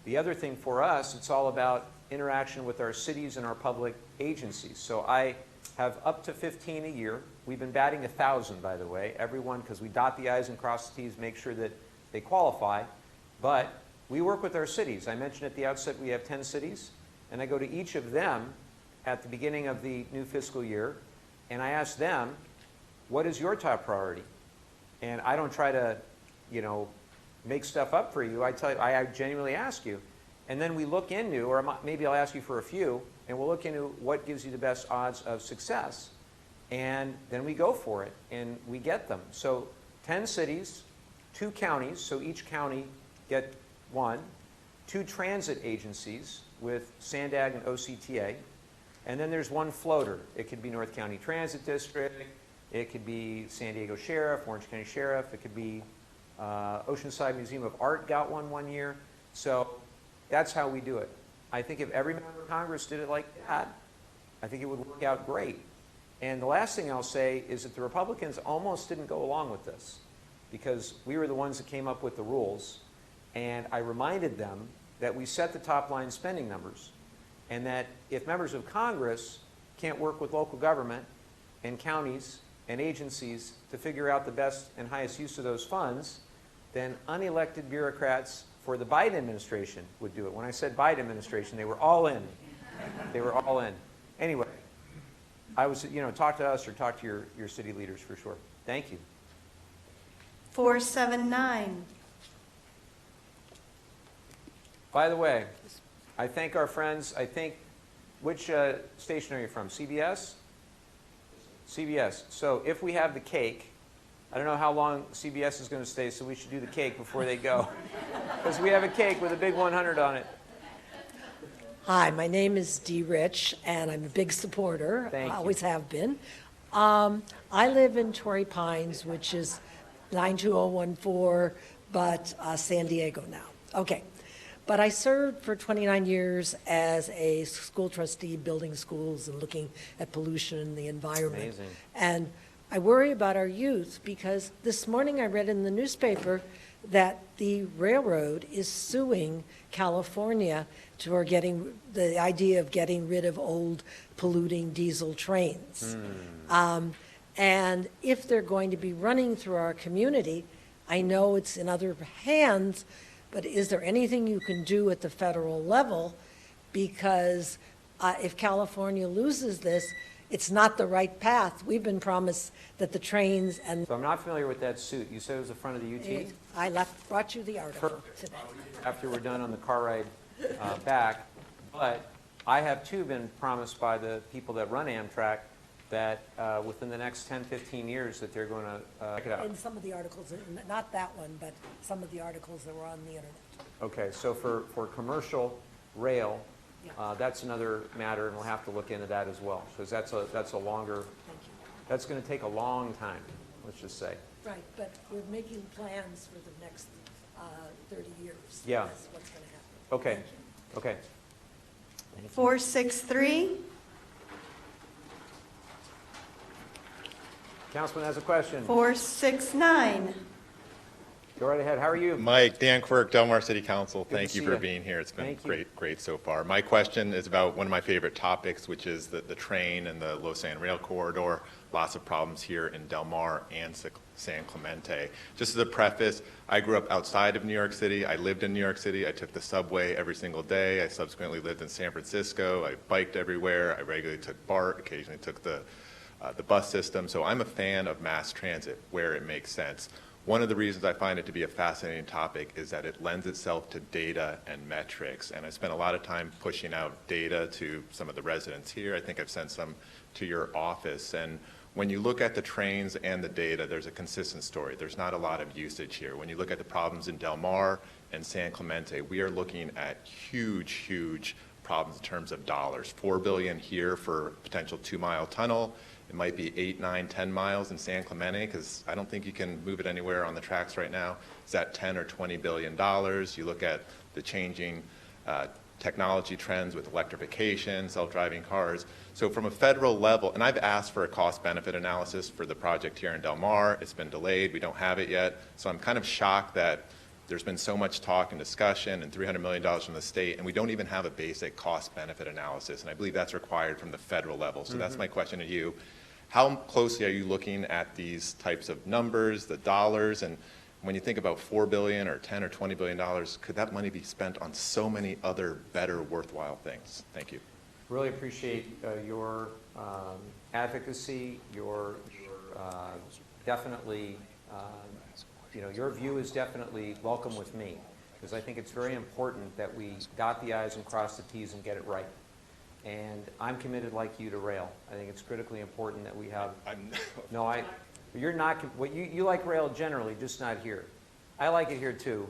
The other thing for us, it's all about interaction with our cities and our public agencies. So I have up to 15 a year. We've been batting 1,000, by the way, everyone, because we dot the I's and cross the T's, make sure that they qualify. But we work with our cities. I mentioned at the outset we have 10 cities, and I go to each of them at the beginning of the new fiscal year, and I ask them, what is your top priority? And I don't try to, you know, make stuff up for you. I tell you, I genuinely ask you. And then we look into, or maybe I'll ask you for a few, and we'll look into what gives you the best odds of success. And then we go for it, and we get them. So 10 cities, 2 counties, so each county get 1, 2 transit agencies with Sandag and OCTA, and then there's 1 floater. It could be North County Transit District, it could be San Diego Sheriff, Orange County Sheriff, it could be Oceanside Museum of Art got one year. So that's how we do it. I think if every member of Congress did it like that, I think it would work out great. And the last thing I'll say is that the Republicans almost didn't go along with this because we were the ones that came up with the rules. And I reminded them that we set the top line spending numbers and that if members of Congress can't work with local government and counties and agencies to figure out the best and highest use of those funds, then unelected bureaucrats for the Biden administration would do it. When I said Biden administration, they were all in. They were all in. Anyway, I was, you know, talk to us or talk to your city leaders for sure. Thank you. 479. By the way, I thank our friends. I think, which station are you from? CBS? CBS. So if we have the cake, I don't know how long CBS is going to stay, so we should do the cake before they go. Because we have a cake with a big 100 on it. Hi, my name is Dee Rich, and I'm a big supporter. Thank you. Always have been. I live in Torrey Pines, which is 92014, but San Diego now. Okay. But I served for 29 years as a school trustee, building schools and looking at pollution and the environment. Amazing. And I worry about our youth because this morning I read in the newspaper that the railroad is suing California for getting the idea of getting rid of old polluting diesel trains. And if they're going to be running through our community, I know it's in other hands, but is there anything you can do at the federal level? Because if California loses this, it's not the right path. We've been promised that the trains and... So I'm not familiar with that suit. You said it was the front of the UT? I brought you the article Perfect. today. After we're done on the car ride back. But I have too been promised by the people that run Amtrak that within the next 10, 15 years that they're going to check it out. In some of the articles, not that one, but some of the articles that were on the internet. Okay, so for commercial rail, that's another matter, and we'll have to look into that as well, because that's a longer, Thank you. that's going to take a long time, let's just say. Right, but we're making plans for the next 30 years. Yeah. That's what's going to happen. Okay, Thank you. okay. 463. Councilman has a question. 469. Go right ahead. How are you? Mike, Dan Quirk, Del Mar City Council. Good to Thank you see for you. being here. It's been Thank you. great so far. My question is about one of my favorite topics, which is the train and the Lausanne Rail Corridor. Lots of problems here in Del Mar and San Clemente. Just as a preface, I grew up outside of New York City. I lived in New York City. I took the subway every single day. I subsequently lived in San Francisco. I biked everywhere. I regularly took BART, occasionally took the bus system. So I'm a fan of mass transit where it makes sense. One of the reasons I find it to be a fascinating topic is that it lends itself to data and metrics. And I spent a lot of time pushing out data to some of the residents here. I think I've sent some to your office. And when you look at the trains and the data, there's a consistent story. There's not a lot of usage here. When you look at the problems in Del Mar and San Clemente, we are looking at huge problems in terms of dollars. $4 billion here for potential 2-mile tunnel. It might be 8, 9, 10 miles in San Clemente, because I don't think you can move it anywhere on the tracks right now. It's at 10 or $20 billion. You look at the changing technology trends with electrification, self-driving cars. So from a federal level, and I've asked for a cost-benefit analysis for the project here in Del Mar. It's been delayed. We don't have it yet. So I'm kind of shocked that there's been so much talk and discussion and $300 million from the state, and we don't even have a basic cost-benefit analysis. And I believe that's required from the federal level. So that's my question to you. How closely are you looking at these types of numbers, the dollars, and when you think about $4 billion or $10 or $20 billion, could that money be spent on so many other better, worthwhile things? Thank you. Really appreciate your advocacy, your definitely, your view is definitely welcome with me, because I think it's very important that we dot the I's and cross the T's and get it right. And I'm committed like you to rail. I think it's critically important that we have. You're not. What you like rail generally, just not here. I like it here too,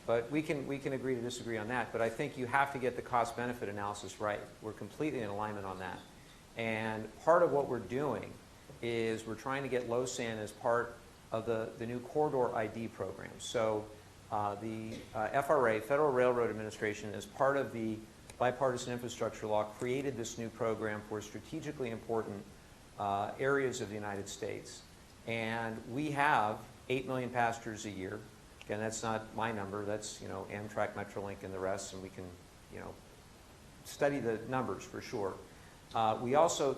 but we can agree to disagree on that. But I think you have to get the cost-benefit analysis right. We're completely in alignment on that. And part of what we're doing is we're trying to get Lausanne as part of the new corridor ID program. So the FRA, Federal Railroad Administration, as part of the bipartisan infrastructure law, created this new program for strategically important areas of the United States. And we have 8 million passengers a year. Again, that's not my number. That's Amtrak, Metrolink, and the rest, and we can study the numbers for sure.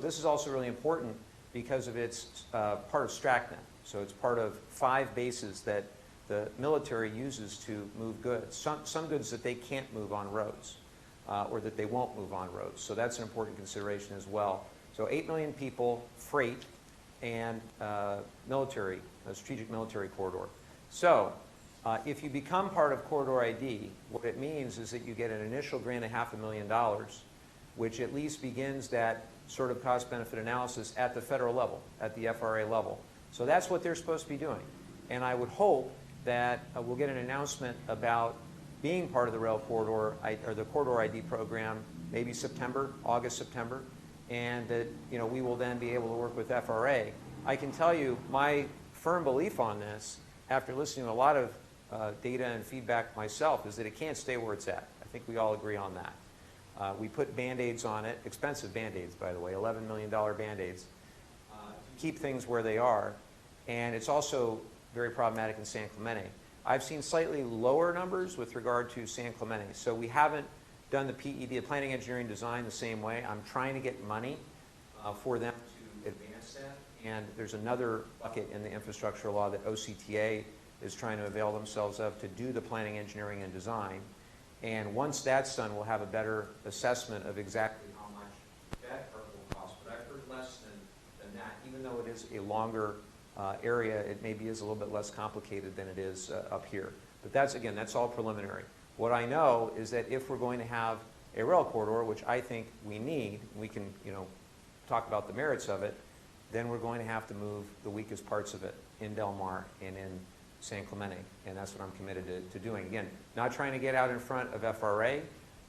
This is also really important because of its part of StracNet. So it's part of 5 bases that the military uses to move goods. Some goods that they can't move on roads. Or that they won't move on roads. So that's an important consideration as well. So 8 million people, freight, and military, a strategic military corridor. So if you become part of Corridor ID, what it means is that you get an initial grant of $500,000, which at least begins that sort of cost-benefit analysis at the federal level, at the FRA level. So that's what they're supposed to be doing. And I would hope that we'll get an announcement about being part of the rail corridor or the corridor ID program, maybe September, August, September, and that we will then be able to work with FRA. I can tell you my firm belief on this, after listening to a lot of data and feedback myself, is that it can't stay where it's at. I think we all agree on that. We put Band-Aids on it, expensive Band-Aids, by the way, $11 million Band-Aids, to keep things where they are, and it's also very problematic in San Clemente. I've seen slightly lower numbers with regard to San Clemente. So we haven't done the PED, the planning, engineering, design, the same way. I'm trying to get money for them to advance that. And there's another bucket in the infrastructure law that OCTA is trying to avail themselves of to do the planning, engineering, and design. And once that's done, we'll have a better assessment of exactly how much that part will cost. But I've heard less than that, even though it is a longer area, it maybe is a little bit less complicated than it is up here. But that's all preliminary. What I know is that if we're going to have a rail corridor, which I think we need, we can talk about the merits of it, then we're going to have to move the weakest parts of it in Del Mar and in San Clemente, and that's what I'm committed to doing. Again, not trying to get out in front of FRA,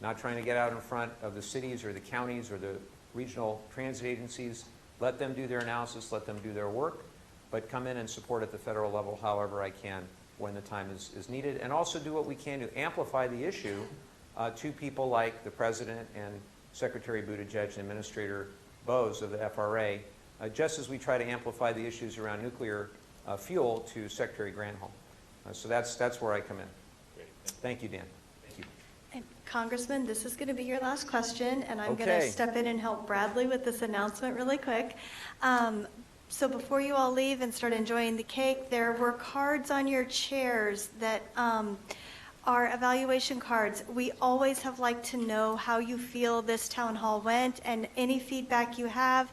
not trying to get out in front of the cities or the counties or the regional transit agencies. Let them do their analysis, let them do their work, but come in and support at the federal level however I can when the time is needed, and also do what we can to amplify the issue to people like the President and Secretary Buttigieg and Administrator Bose of the FRA, just as we try to amplify the issues around nuclear fuel to Secretary Granholm. So that's where I come in. Thank you, Dan. Thank you. And Congressman, this is going to be your last question, and I'm going to Okay. step in and help Bradley with this announcement really quick. So before you all leave and start enjoying the cake, there were cards on your chairs that are evaluation cards. We always have liked to know how you feel this town hall went and any feedback you have.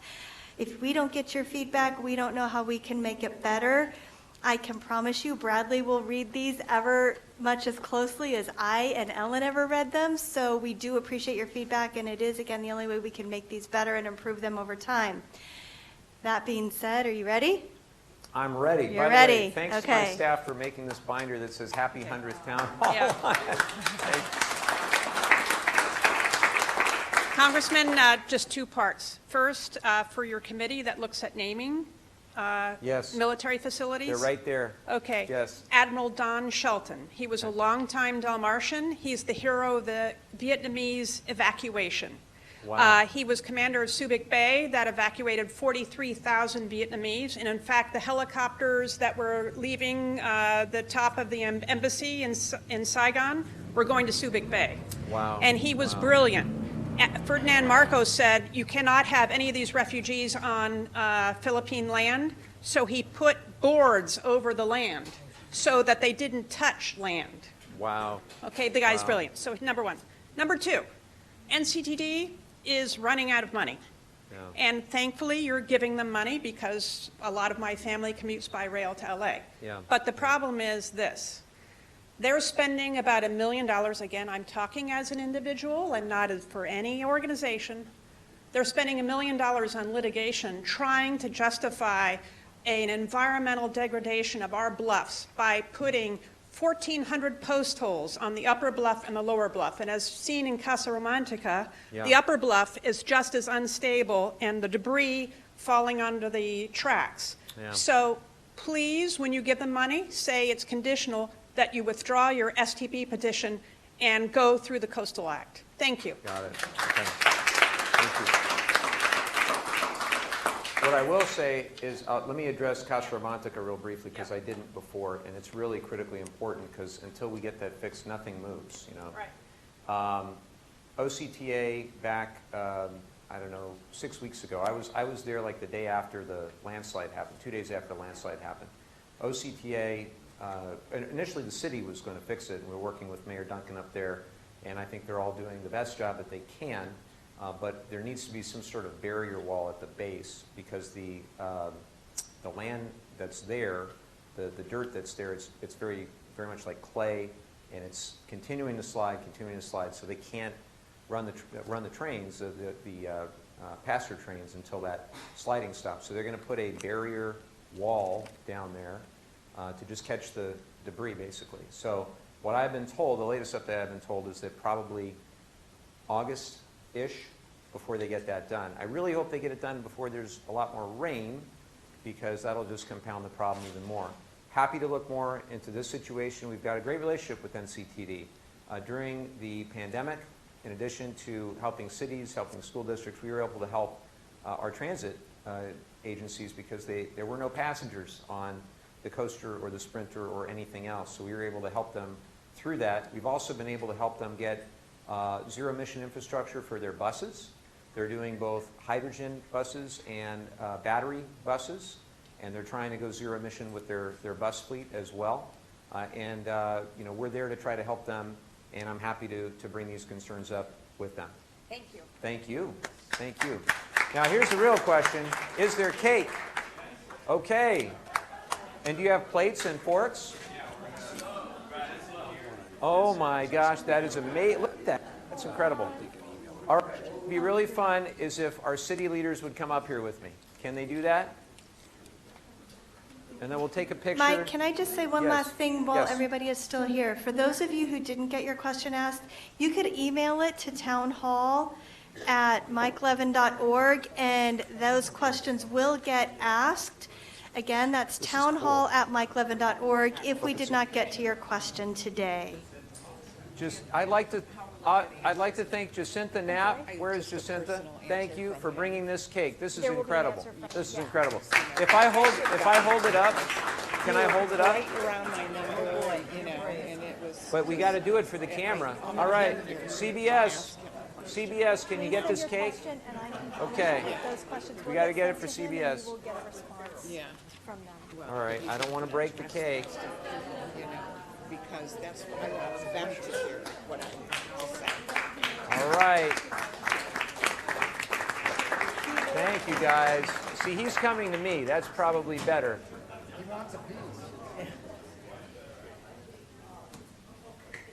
If we don't get your feedback, we don't know how we can make it better. I can promise you Bradley will read these ever much as closely as I and Ellen ever read them. So we do appreciate your feedback, and it is, again, the only way we can make these better and improve them over time. That being said, are you ready? I'm ready. You're By the ready. way, thanks to my Okay. staff for making this binder that says Happy 100th Town Hall. Congressman, just two parts. First, for your committee that looks at naming Yes. military facilities. They're right there. Okay. Yes. Admiral Don Shelton. He was a longtime Dalmatian. He's the hero of the Vietnamese evacuation. Wow. He was commander of Subic Bay that evacuated 43,000 Vietnamese. And in fact, the helicopters that were leaving the top of the embassy in Saigon were going to Subic Bay. Wow. And he was brilliant. Ferdinand Marcos said, you cannot have any of these refugees on Philippine land. So he put boards over the land so that they didn't touch land. Wow. Okay, the guy's Wow. brilliant. So number one. Number two, NCTD is running out of money. Yeah. And thankfully, you're giving them money because a lot of my family commutes by rail to LA. Yeah. But the problem is this. They're spending about $1 million. Again, I'm talking as an individual and not as for any organization. They're spending $1 million on litigation trying to justify an environmental degradation of our bluffs by putting 1,400 post holes on the upper bluff and the lower bluff. And as seen in Casa Romantica, Yeah. the upper bluff is just as unstable and the debris falling onto the tracks. Yeah. So please, when you give them money, say it's conditional that you withdraw your STP petition and go through the Coastal Act. Thank you. Got it. Okay. Thank you. What I will say is, let me address Casa Romantica real briefly because I didn't before, and it's really critically important because until we get that fixed, nothing moves. You know. Right. OCTA back, I don't know, 6 weeks ago. I was there like the day after the landslide happened, 2 days after the landslide happened. OCTA. Initially, the city was going to fix it, and we're working with Mayor Duncan up there, and I think they're all doing the best job that they can, but there needs to be some sort of barrier wall at the base because the land that's there, the dirt that's there, it's very, very much like clay, and it's continuing to slide, so they can't run the trains, the passenger trains, until that sliding stops. So they're going to put a barrier wall down there to just catch the debris, basically. So what I've been told, the latest update I've been told is that probably August-ish before they get that done. I really hope they get it done before there's a lot more rain because that'll just compound the problem even more. Happy to look more into this situation. We've got a great relationship with NCTD. During the pandemic, in addition to helping cities, helping school districts, we were able to help our transit agencies because there were no passengers on the coaster or the sprinter or anything else. So we were able to help them through that. We've also been able to help them get zero emission infrastructure for their buses. They're doing both hydrogen buses and battery buses, and they're trying to go zero emission with their bus fleet as well. You know, we're there to try to help them, and I'm happy to bring these concerns up with them. Thank you. Thank you. Thank you. Now here's the real question. Is there cake? Okay. And do you have plates and forks? Oh my gosh, that is amazing. Look at that. That's incredible. All right, what would be really fun is if our city leaders would come up here with me. Can they do that? And then we'll take a picture. Mike, can I just say one Yes. last thing while Yes. everybody is still here? For those of you who didn't get your question asked, you could email it to townhall@mikelevin.org, and those questions will get asked. Again, that's townhall@mikelevin.org if we did not get to your question today. I'd like to thank Jacinta Knapp. Where is Jacinta? Thank you for bringing this cake. This is incredible. This is incredible. If I hold it up, can I hold it up? Right around my number. But we got to do it for the camera. All right, CBS, can you get this cake? Okay. We got to get it for CBS. All right, I don't want to break the cake. Because that's what I want them to hear, what I'll say. All right. Thank you, guys. See, he's coming to me. That's probably better. He wants a piece.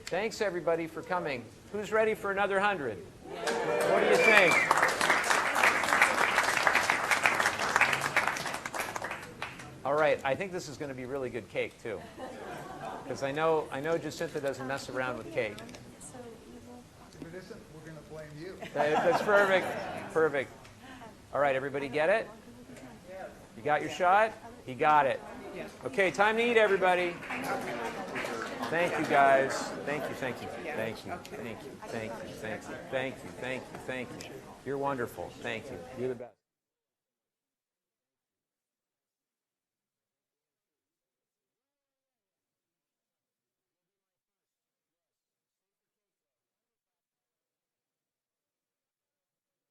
Thanks, everybody, for coming. Who's ready for another 100? What do you think? All right, I think this is going to be really good cake, too. Because I know Jacinta doesn't mess around with cake. If it isn't, we're going to blame you. That's perfect. Perfect. All right, everybody get it? You got your shot? He got it. Okay, time to eat, everybody. Thank you, guys. Thank you, thank you, thank you, thank you, thank you, thank you, thank you, thank you, thank you. You're wonderful. Thank you. You're the best.